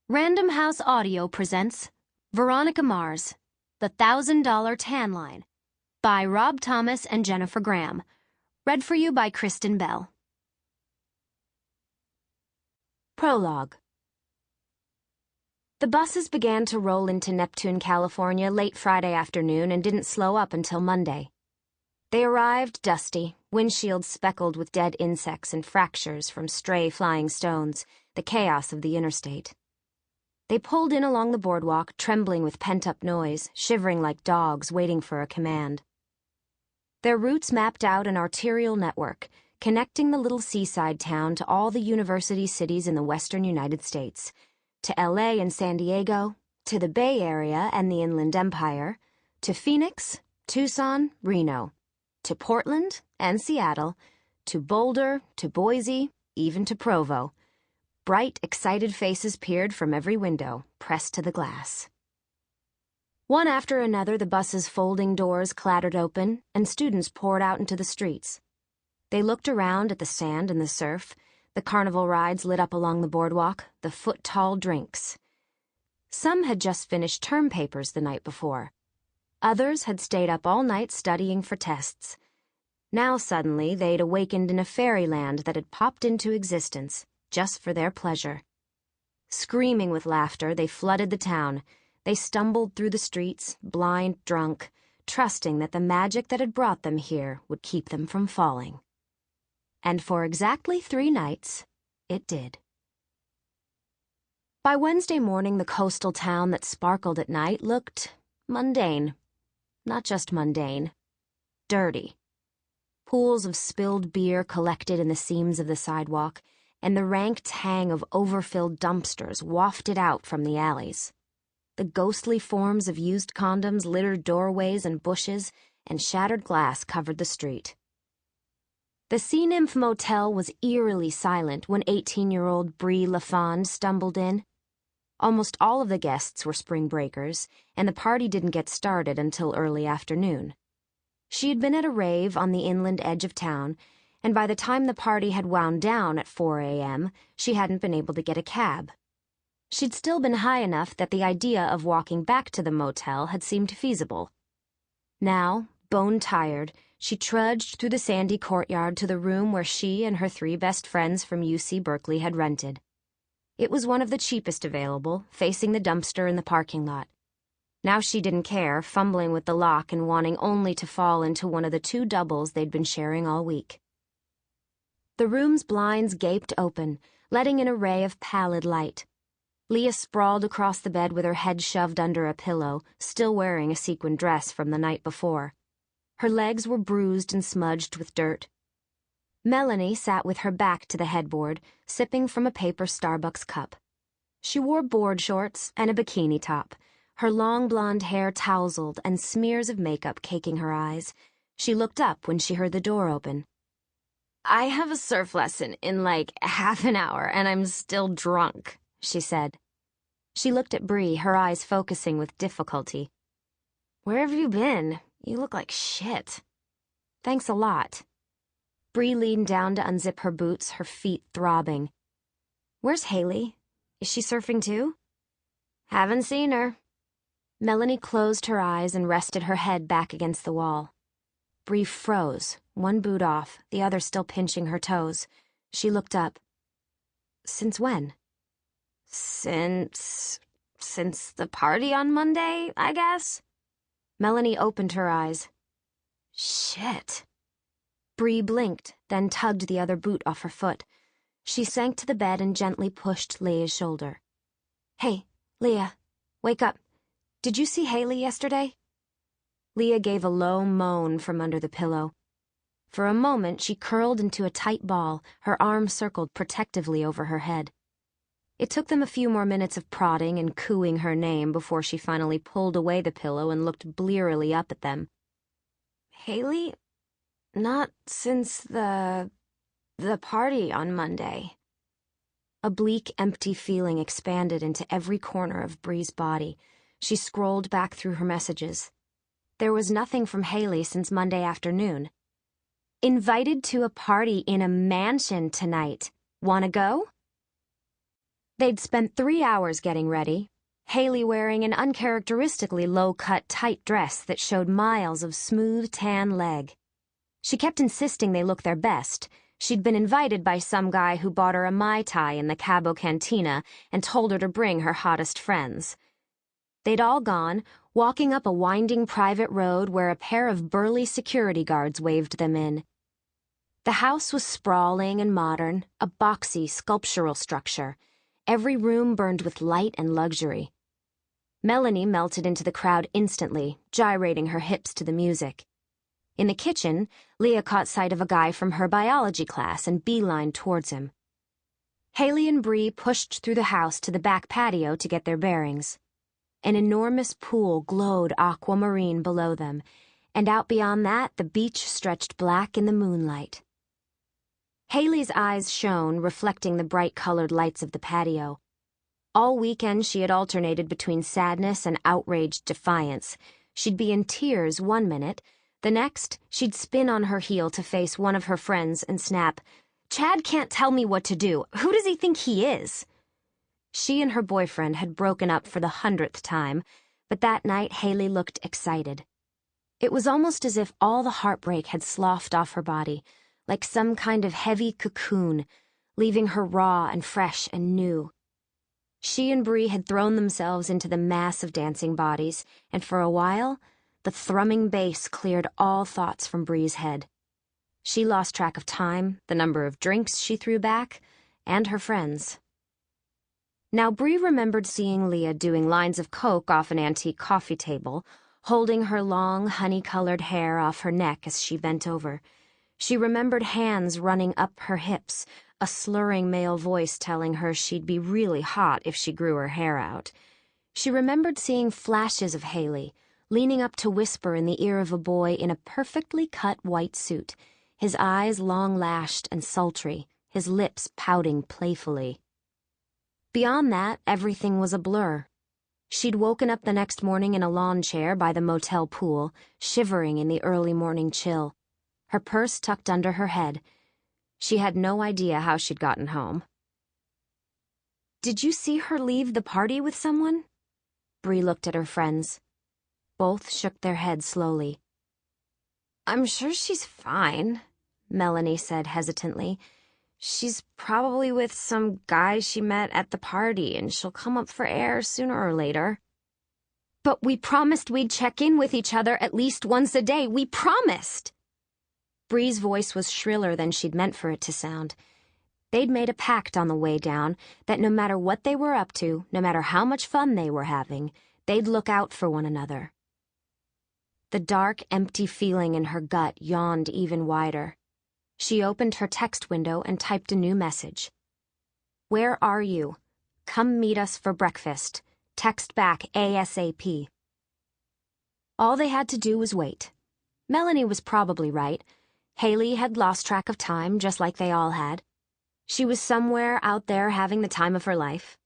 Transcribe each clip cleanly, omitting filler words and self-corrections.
Random House Audio presents Veronica Mars, The $1,000 Tan Line, by Rob Thomas and Jennifer Graham. Read for you by Kristen Bell. Prologue. The buses began to roll into Neptune, California late Friday afternoon and didn't slow up until Monday. They arrived dusty, windshields speckled with dead insects and fractures from stray flying stones, the chaos of the interstate. They pulled in along the boardwalk, trembling with pent-up noise, shivering like dogs waiting for a command. Their routes mapped out an arterial network, connecting the little seaside town to all the university cities in the western United States, to LA and San Diego, to the Bay Area and the Inland Empire, to Phoenix, Tucson, Reno, to Portland and Seattle, to Boulder, to Boise, even to Provo. Bright, excited faces peered from every window, pressed to the glass. One after another, the bus's folding doors clattered open, and students poured out into the streets. They looked around at the sand and the surf, the carnival rides lit up along the boardwalk, the foot-tall drinks. Some had just finished term papers the night before. Others had stayed up all night studying for tests. Now suddenly they'd awakened in a fairyland that had popped into existence, just for their pleasure. Screaming with laughter, they flooded the town. They stumbled through the streets, blind, drunk, trusting that the magic that had brought them here would keep them from falling. And for exactly 3 nights, it did. By Wednesday morning, the coastal town that sparkled at night looked mundane. Not just mundane, dirty. Pools of spilled beer collected in the seams of the sidewalk, and the rank tang of overfilled dumpsters wafted out from the alleys. The ghostly forms of used condoms littered doorways and bushes, and shattered glass covered the street. The Sea Nymph Motel was eerily silent when 18-year-old Brie LaFond stumbled in. Almost all of the guests were spring breakers, and the party didn't get started until early afternoon. She had been at a rave on the inland edge of town, and by the time the party had wound down at 4 a.m., she hadn't been able to get a cab. She'd still been high enough that the idea of walking back to the motel had seemed feasible. Now, bone-tired, she trudged through the sandy courtyard to the room where she and her 3 best friends from UC Berkeley had rented. It was one of the cheapest available, facing the dumpster in the parking lot. Now she didn't care, fumbling with the lock and wanting only to fall into one of the 2 doubles they'd been sharing all week. The room's blinds gaped open, letting in a ray of pallid light. Leah sprawled across the bed with her head shoved under a pillow, still wearing a sequin dress from the night before. Her legs were bruised and smudged with dirt. Melanie sat with her back to the headboard, sipping from a paper Starbucks cup. She wore board shorts and a bikini top, her long blonde hair tousled and smears of makeup caking her eyes. She looked up when she heard the door open. "I have a surf lesson in like half an hour, and I'm still drunk," she said. She looked at Brie, her eyes focusing with difficulty. "Where have you been? You look like shit." "Thanks a lot." Brie leaned down to unzip her boots, her feet throbbing. "Where's Haley? Is she surfing too?" "Haven't seen her." Melanie closed her eyes and rested her head back against the wall. Brie froze, one boot off, the other still pinching her toes. She looked up. "Since when?" Since the party on Monday, I guess." Melanie opened her eyes. "Shit." Brie blinked, then tugged the other boot off her foot. She sank to the bed and gently pushed Leah's shoulder. "Hey, Leah, wake up. Did you see Haley yesterday?" Leah gave a low moan from under the pillow. For a moment, she curled into a tight ball, her arm circled protectively over her head. It took them a few more minutes of prodding and cooing her name before she finally pulled away the pillow and looked blearily up at them. "Haley? Not since the party on Monday." A bleak, empty feeling expanded into every corner of Brie's body. She scrolled back through her messages. There was nothing from Haley since Monday afternoon. "Invited to a party in a mansion tonight. Wanna go?" They'd spent 3 hours getting ready, Haley wearing an uncharacteristically low-cut tight dress that showed miles of smooth tan leg. She kept insisting they look their best. She'd been invited by some guy who bought her a Mai Tai in the Cabo Cantina and told her to bring her hottest friends. They'd all gone, walking up a winding private road where a pair of burly security guards waved them in. The house was sprawling and modern, a boxy, sculptural structure. Every room burned with light and luxury. Melanie melted into the crowd instantly, gyrating her hips to the music. In the kitchen, Leah caught sight of a guy from her biology class and beelined towards him. Haley and Bree pushed through the house to the back patio to get their bearings. An enormous pool glowed aquamarine below them, and out beyond that the beach stretched black in the moonlight. Haley's eyes shone, reflecting the bright-colored lights of the patio. All weekend she had alternated between sadness and outraged defiance. She'd be in tears one minute. The next, she'd spin on her heel to face one of her friends and snap, "Chad can't tell me what to do. Who does he think he is?" She and her boyfriend had broken up for the 100th time, but that night Haley looked excited. It was almost as if all the heartbreak had sloughed off her body, like some kind of heavy cocoon, leaving her raw and fresh and new. She and Bree had thrown themselves into the mass of dancing bodies, and for a while, the thrumming bass cleared all thoughts from Bree's head. She lost track of time, the number of drinks she threw back, and her friends. Now Bree remembered seeing Leah doing lines of coke off an antique coffee table, holding her long, honey-colored hair off her neck as she bent over. She remembered hands running up her hips, a slurring male voice telling her she'd be really hot if she grew her hair out. She remembered seeing flashes of Haley, leaning up to whisper in the ear of a boy in a perfectly cut white suit, his eyes long-lashed and sultry, his lips pouting playfully. Beyond that, everything was a blur. She'd woken up the next morning in a lawn chair by the motel pool, shivering in the early morning chill, her purse tucked under her head. She had no idea how she'd gotten home. "Did you see her leave the party with someone?" Bree looked at her friends. Both shook their heads slowly. "I'm sure she's fine," Melanie said hesitantly. "She's probably with some guy she met at the party, and she'll come up for air sooner or later." "But we promised we'd check in with each other at least once a day. We promised!" Bree's voice was shriller than she'd meant for it to sound. They'd made a pact on the way down that no matter what they were up to, no matter how much fun they were having, they'd look out for one another. The dark, empty feeling in her gut yawned even wider. She opened her text window and typed a new message. "Where are you? Come meet us for breakfast. Text back ASAP." All they had to do was wait. Melanie was probably right. Haley had lost track of time, just like they all had. She was somewhere out there having the time of her life.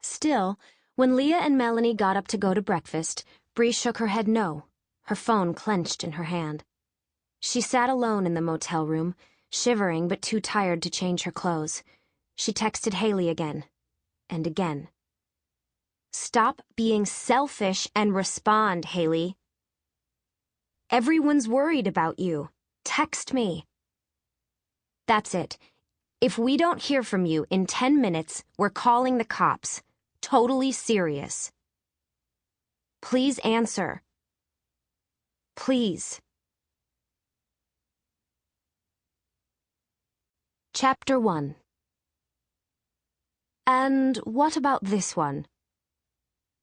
Still, when Leah and Melanie got up to go to breakfast, Bree shook her head no, her phone clenched in her hand. She sat alone in the motel room, shivering but too tired to change her clothes. She texted Haley again, and again. "Stop being selfish and respond, Haley. Everyone's worried about you. Text me." "That's it. If we don't hear from you in 10 minutes, we're calling the cops. Totally serious. Please answer. Please." Chapter 1. And what about this one?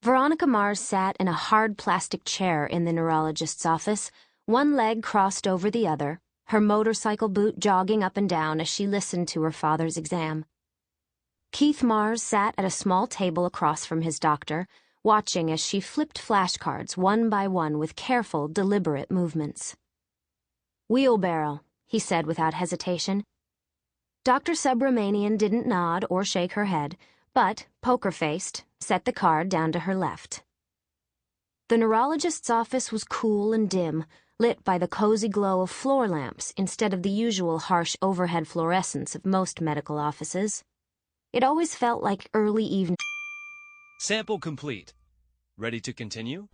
Veronica Mars sat in a hard plastic chair in the neurologist's office, one leg crossed over the other, her motorcycle boot jogging up and down as she listened to her father's exam. Keith Mars sat at a small table across from his doctor, watching as she flipped flashcards one by one with careful, deliberate movements. "Wheelbarrow," he said without hesitation. Dr. Subramanian didn't nod or shake her head, but, poker-faced, set the card down to her left. The neurologist's office was cool and dim, lit by the cozy glow of floor lamps instead of the usual harsh overhead fluorescence of most medical offices. It always felt like early evening. Sample complete. Ready to continue?